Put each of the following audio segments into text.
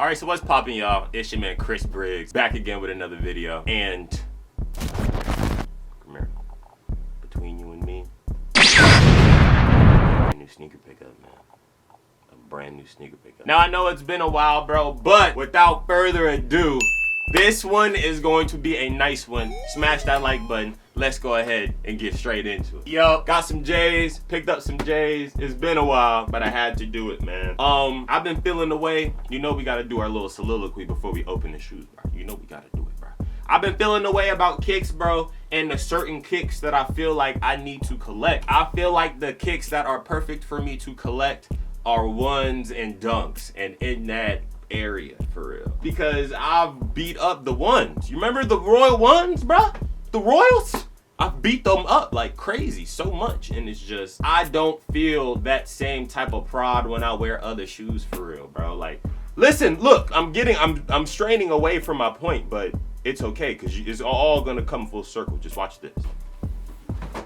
Alright, so what's poppin', y'all? It's your man Chris Briggs, back again with another video. And come here. Between you and me, a new sneaker pickup, man. A brand new sneaker pickup. Now I know it's been a while, bro, but without further ado, this one is going to be a nice one. Smash that like button. Let's go ahead and get straight into it. Yo, got some J's, picked up some J's. It's been a while, but I had to do it, man. I've been feeling the way. You know we gotta do our little soliloquy before we open the shoes, bro. You know we gotta do it, bro. I've been feeling the way about kicks, bro, and the certain kicks that I feel like I need to collect. I feel like the kicks that are perfect for me to collect are ones and dunks, and in that area, for real. Because I've beat up the ones. You remember the Royal ones, bruh? The Royals? I beat them up like crazy so much, and it's just, I don't feel that same type of pride when I wear other shoes, for real, bro. Like, listen, look, I'm straining away from my point, but it's okay, because it's all gonna come full circle. Just watch this.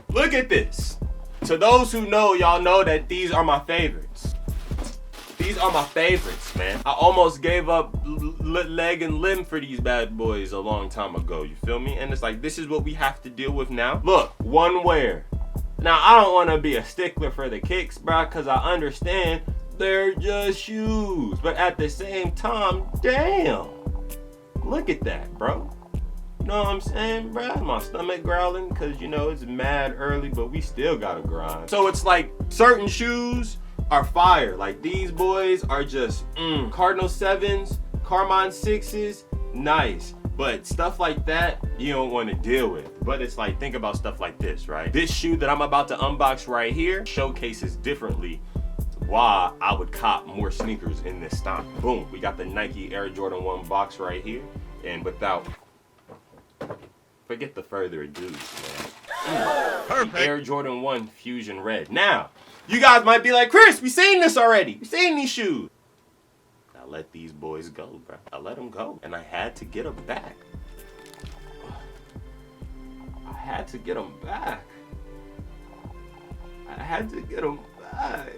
Look at this. To those who know, y'all know that these are my favorites. These are my favorites, man. I almost gave up leg and limb for these bad boys a long time ago, you feel me? And it's like, this is what we have to deal with now. Look, one wear. Now, I don't want to be a stickler for the kicks, bro, because I understand they're just shoes. But at the same time, damn. Look at that, bro. You know what I'm saying, bro? My stomach growling because, you know, it's mad early, but we still got to grind. So it's like certain shoes are fire. Like these boys are just Cardinal 7s, Carmine 6s, nice. But stuff like that, you don't want to deal with. But it's like, think about stuff like this, right? This shoe that I'm about to unbox right here showcases differently why I would cop more sneakers in this stock. Boom, we got the Nike Air Jordan 1 box right here. And without, forget the further ado, man. Perfect. The Air Jordan 1 Fusion Red. Now, you guys might be like, Chris, we seen this already. We seen these shoes. I let these boys go, bro. I let them go. And I had to get them back. I had to get them back. I had to get them back.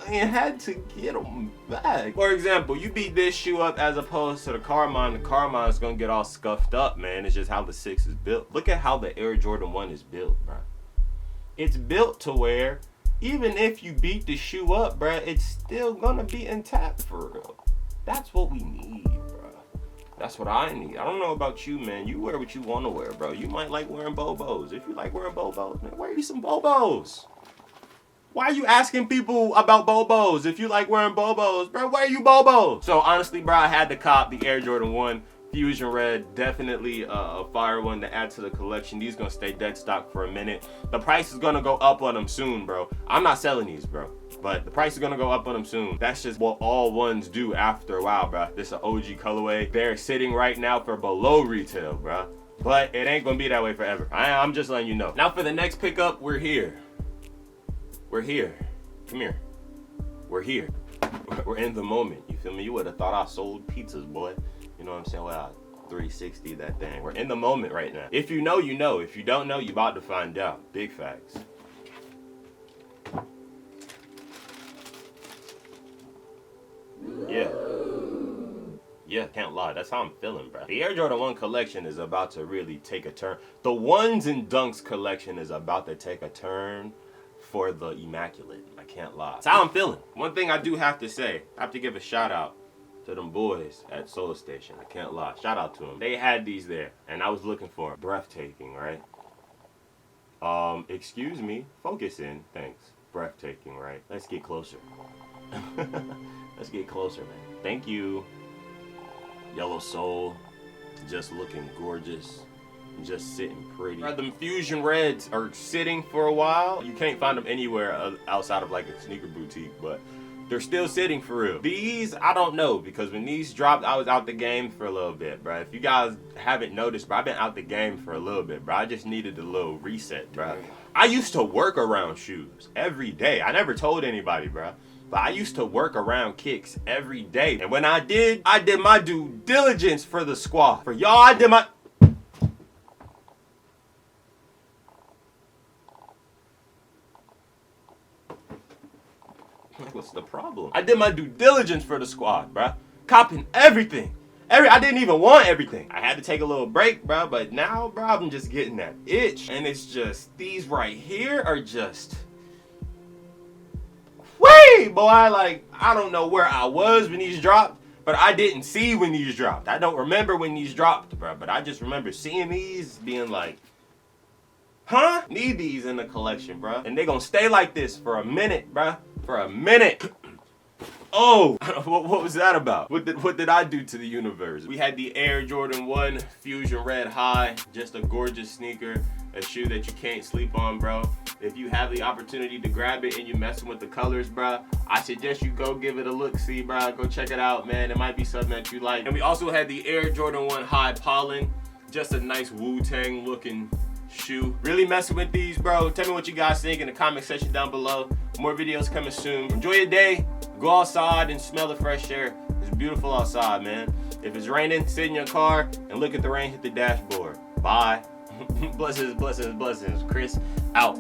I had to get them back. For example, you beat this shoe up as opposed to the Carmine. The Carmine is going to get all scuffed up, man. It's just how the 6 is built. Look at how the Air Jordan 1 is built, bro. It's built to where even if you beat the shoe up, bruh, it's still gonna be intact, for real. That's what we need, bruh. That's what I need. I don't know about you, man. You wear what you want to wear, bro. You might like wearing Bobos. If you like wearing Bobos, man, wear you some Bobos. Why are you asking people about Bobos? If you like wearing Bobos, bro, wear you Bobos. So honestly, bro, I had to cop the Air Jordan 1 Fusion Red. Definitely a fire one to add to the collection. These gonna stay dead stock for a minute. The price is gonna go up on them soon, bro. I'm not selling these, bro, but the price is gonna go up on them soon. That's just what all ones do after a while, bro. This is an OG colorway. They're sitting right now for below retail, bro, but it ain't gonna be that way forever. I'm just letting you know. Now for the next pickup, we're here. We're here. Come here. We're here. We're in the moment. You feel me? You would have thought I sold pizzas, boy. You know what I'm saying? Well, 360 that thing. We're in the moment right now. If you know, you know. If you don't know, you about to find out. Big facts. Yeah, can't lie. That's how I'm feeling, bro. The Air Jordan 1 collection is about to really take a turn. The ones and dunks collection is about to take a turn for the immaculate. I can't lie. That's how I'm feeling. One thing I do have to say, I have to give a shout out to them boys at Soul Station. I can't lie. Shout out to them. They had these there, and I was looking for them. Breathtaking, right? Excuse me. Focus in. Thanks. Breathtaking, right? Let's get closer. Let's get closer, man. Thank you. Yellow Soul. Just looking gorgeous. Just sitting pretty. Them Fusion Reds are sitting for a while. You can't find them anywhere outside of like a sneaker boutique, but they're still sitting for real. These, I don't know, because when these dropped, I was out the game for a little bit, bro. If you guys haven't noticed, bro, I've been out the game for a little bit, bro. I just needed a little reset, bro. I used to work around shoes every day. I never told anybody, bro. But I used to work around kicks every day. And when I did my due diligence for the squad. For y'all, I did my... What's the problem. I did my due diligence for the squad, bruh. Copping everything. I didn't even want everything. I had to take a little break, bruh, but now, bruh, I'm just getting that itch. And it's just, these right here are just, wait, boy, like, I don't know where I was when these dropped, but I didn't see when these dropped. I don't remember when these dropped, bruh, but I just remember seeing these being like, huh? Need these in the collection, bruh. And they gonna stay like this for a minute, bruh. For a minute. Oh, what was that about? What did I do to the universe? We had the Air Jordan 1 Fusion Red High. Just a gorgeous sneaker. A shoe that you can't sleep on, bro. If you have the opportunity to grab it and you're messing with the colors, bro, I suggest you go give it a look-see, bro. Go check it out, man. It might be something that you like. And we also had the Air Jordan 1 High Pollen. Just a nice Wu-Tang looking shoe. Really messing with these, bro. Tell me what you guys think in the comment section down below. More videos coming soon. Enjoy your day. Go outside and smell the fresh air. It's beautiful outside, man. If it's raining, sit in your car and look at the rain hit the dashboard. Bye. Blessings, blessings, blessings. Chris out.